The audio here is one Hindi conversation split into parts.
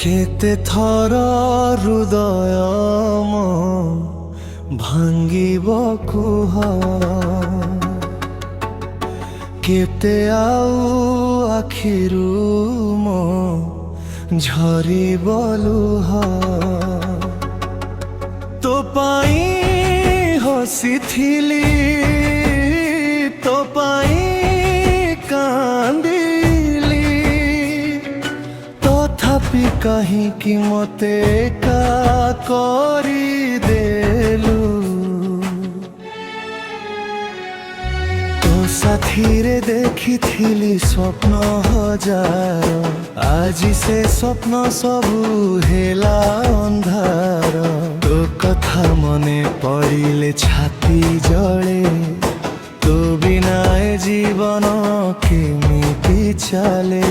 केते थर हृदय मो भांगिब कुह केते आउ आखिरु मो झरिब लुह तो पाई हसिथिली तो पाई कांदिली तथापि कहीं कि मते का करी देलु तो साथी रे देखी थिली स्वप्न हजार आज से स्वप्न सबु हेला अंधार तो कथा मने पड़िले छाती जले तो बिना ए जीवन केमिति चले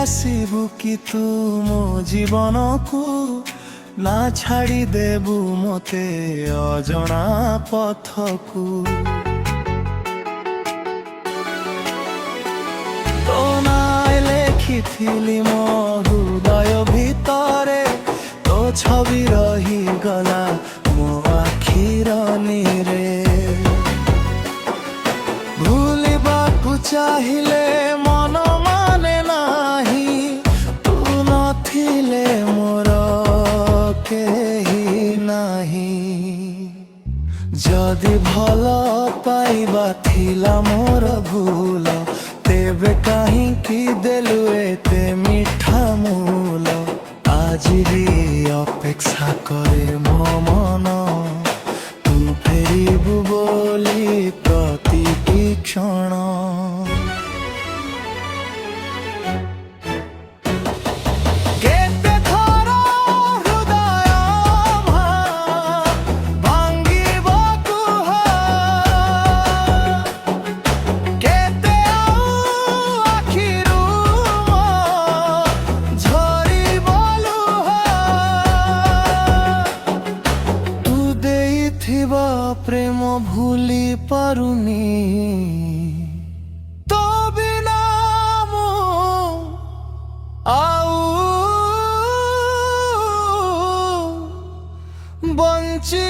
आसिबु कि तू मो जीवन को ना छाड़ी देबु मते अजଣା पथ को तो नाय लेखिथिली मो हृदय भितरे तो छवि रही गला मो आखिर नीरे भूलिबाकु चाहिले मन माने नाही तू नथिले मोर केही नाही जदि भल पाइबा थिला मोर भूल तेबे काहींकि देलु एते मिठा मूल आज भी अपेक्षा करे मो मन तू फेरिबु बोली प्रति क्षण प्रेम भूली पारुनी तो बिना मो आउ बंची